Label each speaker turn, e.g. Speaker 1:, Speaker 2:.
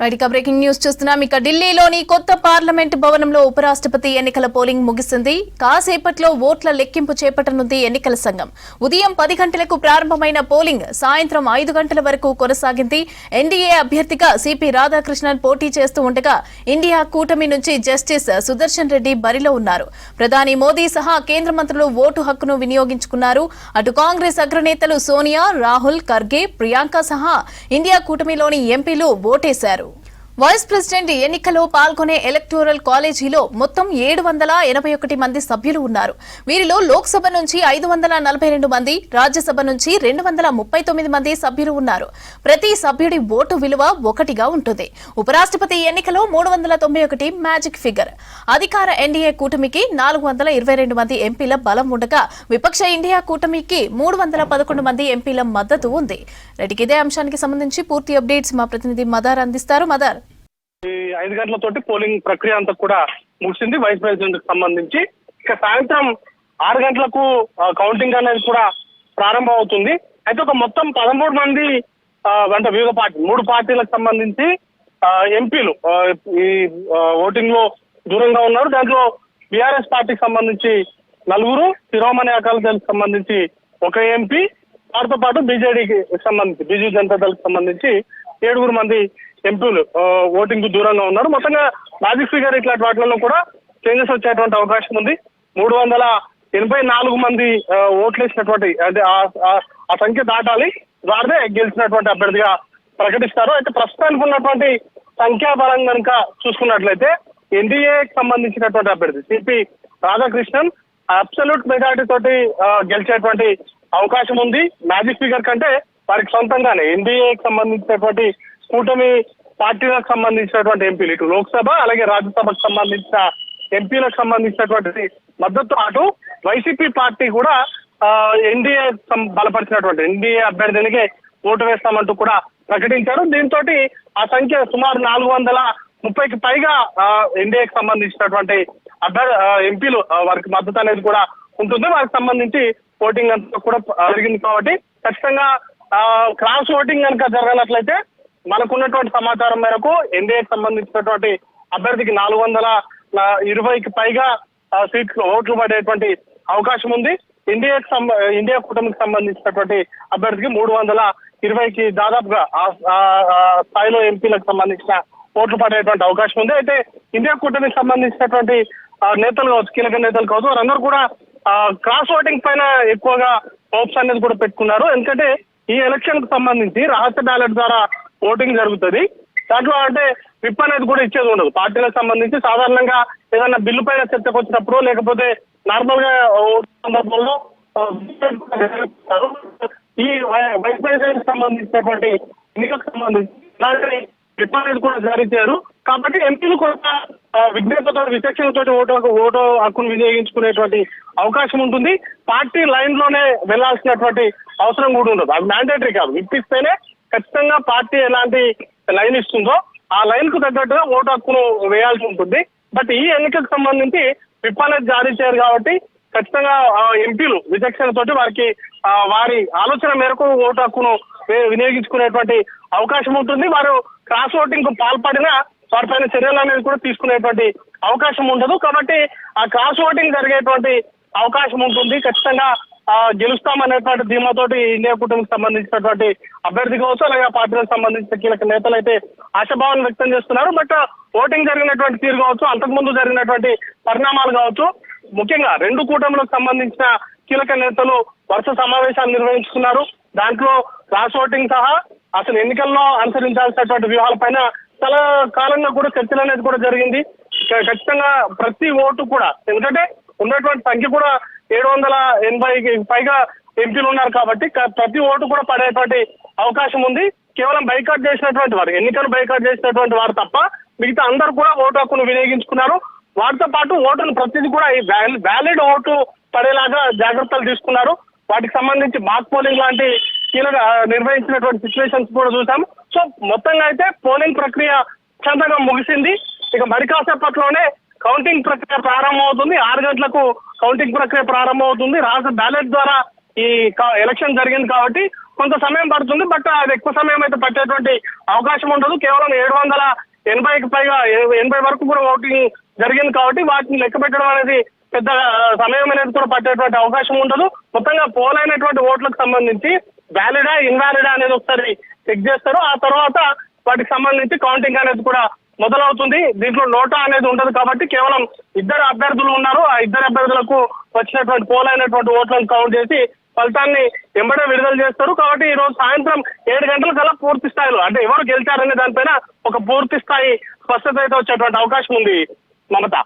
Speaker 1: Breaking news చూస్తున్నాం. ఇక ఢిల్లీలోని కొత్త పార్లమెంట్ భవనంలో ఉపరాష్ట్రపతి ఎన్నికల పోలింగ్ ముగిసింది. కాసేపట్లో ఓట్ల లెక్కింపు చేపట్టనుంది ఎన్నికల సంఘం. ఉదయం 10 గంటలకు ప్రారంభమైన పోలింగ్ సాయంత్రం 5 గంటల వరకు కొనసాగింది. ఎన్డీఏ అభ్యర్థిగా సిపి రాధాకృష్ణన్ పోటీ చేస్తూ ఉండగా ఇండియా కూటమి నుంచి జస్టిస్ సుదర్శన్ రెడ్డి బరిలో ఉన్నారు. ప్రధాని మోదీ సహా కేంద్ర మంత్రులు ఓటు హక్కును వినియోగించుకున్నారు. అటు కాంగ్రెస్ అగ్రనేతలు సోనియా, రాహుల్, ఖర్గే, ప్రియాంక సహా ఇండియా కూటమిలోని ఎంపీలు ఓటేశారు. వైస్ ప్రెసిడెంట్ ఎన్నికలో పాల్గొనే ఎలక్టోరల్ కాలేజీలో మొత్తం 781 మంది సభ్యులు ఉన్నారు. వీరిలో లోక్సభ నుంచి 542 మంది, రాజ్యసభ నుంచి 239 మంది సభ్యులు ఉన్నారు. ప్రతి సభ్యుడి ఓటు విలువ 1గా ఉంటుంది. ఉపరాష్ట్రపతి ఎన్నికలో 391 మ్యాజిక్ ఫిగర్. అధికార ఎన్డీఏ కూటమికి 422 మంది ఎంపీల బలం ఉండగా విపక్ష ఇండియా కూటమికి 311 మంది ఎంపీల మద్దతు ఉంది. ఇదే అంశానికి సంబంధించి పూర్తి అప్డేట్స్ మా ప్రతినిధి మదార్ అందిస్తారు. మదార్,
Speaker 2: 5 గంటలతోటి పోలింగ్ ప్రక్రియ అంతా కూడా ముగిసింది వైస్ ప్రెసిడెంట్ కి సంబంధించి. ఇక సాయంత్రం 6 గంటలకు కౌంటింగ్ అనేది కూడా ప్రారంభం అవుతుంది. అయితే ఒక మొత్తం 13 మంది అంటే వివిధ పార్టీ 3 పార్టీలకు సంబంధించి ఎంపీలు ఈ ఓటింగ్ లో దూరంగా ఉన్నారు. దాంట్లో బీఆర్ఎస్ పార్టీకి సంబంధించి 4, శిరోమణి అకాలీదళ్ దళకు సంబంధించి 1 ఎంపీ, వారితో పాటు బీజేడీకి సంబంధించి బీజూ జనతా దళకు సంబంధించి 7 మంది ఎంపీలు ఓటింగ్ కు దూరంగా ఉన్నారు. మొత్తంగా మ్యాజిక్ ఫిగర్ ఇట్లాంటి వాటిలో కూడా చేంజెస్ వచ్చేటువంటి అవకాశం ఉంది. 384 మంది ఓట్లు వేసినటువంటి అంటే ఆ సంఖ్య దాటాలి, వారినే గెలిచినటువంటి అభ్యర్థిగా ప్రకటిస్తారు. అయితే ప్రస్తుతానికి ఉన్నటువంటి సంఖ్యాబలం కనుక చూసుకున్నట్లయితే ఎన్డీఏకి సంబంధించినటువంటి అభ్యర్థి సిపి రాధాకృష్ణన్ అబ్సల్యూట్ మెజారిటీ తోటి గెలిచేటువంటి అవకాశం ఉంది. మ్యాజిక్ ఫిగర్ కంటే వారికి సొంతంగానే ఎన్డీఏకి సంబంధించినటువంటి కూటమి పార్టీలకు సంబంధించినటువంటి ఎంపీలు, ఇటు లోక్సభ అలాగే రాజ్యసభకు సంబంధించిన ఎంపీలకు సంబంధించినటువంటి మద్దతు అటు వైసీపీ పార్టీ కూడా ఎన్డీఏ బలపరిచినటువంటి ఎన్డీఏ అభ్యర్థినికే ఓటు వేస్తామంటూ కూడా ప్రకటించారు. దీంతో ఆ సంఖ్య సుమారు 430కి పైగా ఎన్డీఏకి సంబంధించినటువంటి ఎంపీలు వారికి మద్దతు అనేది కూడా ఉంటుంది. వారికి సంబంధించి ఓటింగ్ అంతా కూడా జరిగింది. కాబట్టి ఖచ్చితంగా క్రాస్ ఓటింగ్ కనుక జరగనట్లయితే మనకున్నటువంటి సమాచారం మేరకు ఎన్డీఏకి సంబంధించినటువంటి అభ్యర్థికి 420కి పైగా సీట్లు ఓట్లు పడేటువంటి అవకాశం ఉంది. ఇండియా కూటమికి సంబంధించినటువంటి అభ్యర్థికి 320కి దాదాపుగా స్థాయిలో ఎంపీలకు సంబంధించిన ఓట్లు పడేటువంటి అవకాశం ఉంది. అయితే ఇండియా కూటమికి సంబంధించినటువంటి నేతలు కావచ్చు, కీలక నేతలు కావచ్చు, వారందరూ కూడా క్రాస్ ఓటింగ్ పైన ఎక్కువగా హోప్స్ అనేది కూడా పెట్టుకున్నారు. ఎందుకంటే ఈ ఎలక్షన్ కు సంబంధించి రహస్య బ్యాలెట్ ద్వారా ఓటింగ్ జరుగుతుంది. దాంట్లో అంటే విప్ అనేది కూడా ఇచ్చేది ఉండదు. పార్టీలకు సంబంధించి సాధారణంగా ఏదైనా బిల్లు పైన చర్చకు వచ్చినప్పుడు లేకపోతే నార్మల్ గా సందర్భంలో ఈ వైస్ ప్రెసిడెంట్ సంబంధించినటువంటి ఎన్నికలకు సంబంధించి ఇలాంటి విప్ అనేది కూడా జారీ చేయరు. కాబట్టి ఎంపీలు కొంత విజ్ఞతతో విచక్షణతో ఓటు హక్కును వినియోగించుకునేటువంటి అవకాశం ఉంటుంది. పార్టీ లైన్ లోనే వెళ్లాల్సినటువంటి అవసరం కూడా ఉండదు. అది మ్యాండేటరీ కాదు. విప్ ఇస్తేనే ఖచ్చితంగా పార్టీ ఎలాంటి లైన్ ఇస్తుందో ఆ లైన్ కు తగ్గట్టుగా ఓటు హక్కును వేయాల్సి ఉంటుంది. బట్ ఈ ఎన్నికకు సంబంధించి విప్ అనేది జారీ చేయరు కాబట్టి ఖచ్చితంగా ఎంపీలు విచక్షణతోటి వారికి వారి ఆలోచన మేరకు ఓటు హక్కును వినియోగించుకునేటువంటి అవకాశం ఉంటుంది. వారు క్రాస్ ఓటింగ్ కు పాల్పడినా వారిపైన చర్యలు అనేది కూడా తీసుకునేటువంటి అవకాశం ఉండదు. కాబట్టి ఆ క్రాస్ ఓటింగ్ జరిగేటువంటి అవకాశం ఉంటుంది. ఖచ్చితంగా గెలుస్తామనేటువంటి ధీమాతోటి ఇండియా కూటమికి సంబంధించినటువంటి అభ్యర్థి కావచ్చు, అలాగే పార్టీలకు సంబంధించిన కీలక నేతలు అయితే ఆశాభావాన్ని వ్యక్తం చేస్తున్నారు. బట్ ఓటింగ్ జరిగినటువంటి తీరు కావచ్చు, అంతకుముందు జరిగినటువంటి పరిణామాలు కావచ్చు, ముఖ్యంగా 2 కూటములకు సంబంధించిన కీలక నేతలు వరుస సమావేశాలు నిర్వహించుకున్నారు. దాంట్లో క్రాస్ ఓటింగ్ సహా అసలు ఎన్నికల్లో అనుసరించాల్సినటువంటి వ్యూహాలపైన చాలా కాలంగా కూడా చర్చలు అనేది కూడా జరిగింది. ఖచ్చితంగా ప్రతి ఓటు కూడా, ఎందుకంటే ఉన్నటువంటి సంఖ్య కూడా 780కి పైగా ఎంపీలు ఉన్నారు కాబట్టి ప్రతి ఓటు కూడా పడేటువంటి అవకాశం ఉంది. కేవలం బైకాట్ చేసినటువంటి వారు, ఎన్నికలు బైకాట్ చేసినటువంటి వారు తప్ప మిగతా అందరూ కూడా ఓటు హక్కును వినియోగించుకున్నారు. వాటితో పాటు ఓటును ప్రతిదీ కూడా వ్యాలిడ్ ఓటు పడేలాగా జాగ్రత్తలు తీసుకున్నారు. వాటికి సంబంధించి మాక్ పోలింగ్ లాంటి కీలక నిర్వహించినటువంటి సిచ్యువేషన్స్ కూడా చూసాం. సో మొత్తంగా అయితే పోలింగ్ ప్రక్రియ శాంతంగా ముగిసింది. ఇక మరి కాసేపట్లోనే కౌంటింగ్ ప్రక్రియ ప్రారంభమవుతుంది. 6 గంటలకు కౌంటింగ్ ప్రక్రియ ప్రారంభమవుతుంది. రాష్ట్ర బ్యాలెట్ ద్వారా ఈ ఎలక్షన్ జరిగింది కాబట్టి కొంత సమయం పడుతుంది. బట్ అది ఎక్కువ సమయం అయితే పట్టేటువంటి అవకాశం ఉండదు. కేవలం 780కి పైగా 80 వరకు కూడా ఓటింగ్ జరిగింది కాబట్టి వాటిని లెక్క పెట్టడం అనేది పెద్ద సమయం అనేది కూడా పట్టేటువంటి అవకాశం ఉండదు. మొత్తంగా పోల్ అయినటువంటి ఓట్లకు సంబంధించి వ్యాలిడా ఇన్వాలిడా అనేది ఒకసారి చెక్ చేస్తారు. ఆ తర్వాత వాటికి సంబంధించి కౌంటింగ్ అనేది కూడా మొదలవుతుంది. దీంట్లో నోటా అనేది ఉండదు కాబట్టి కేవలం 2 అభ్యర్థులు ఉన్నారు. ఆ 2 అభ్యర్థులకు వచ్చినటువంటి పోల్ అయినటువంటి ఓట్లను కౌంట్ చేసి ఫలితాన్ని వెంబడే విడుదల చేస్తారు. కాబట్టి ఈ రోజు సాయంత్రం 7 గంటల కల్లా పూర్తి స్థాయిలో అంటే ఎవరు గెలిచారనే దానిపైన ఒక పూర్తి స్థాయి స్పష్టత అయితే వచ్చేటువంటి అవకాశం ఉంది మమత.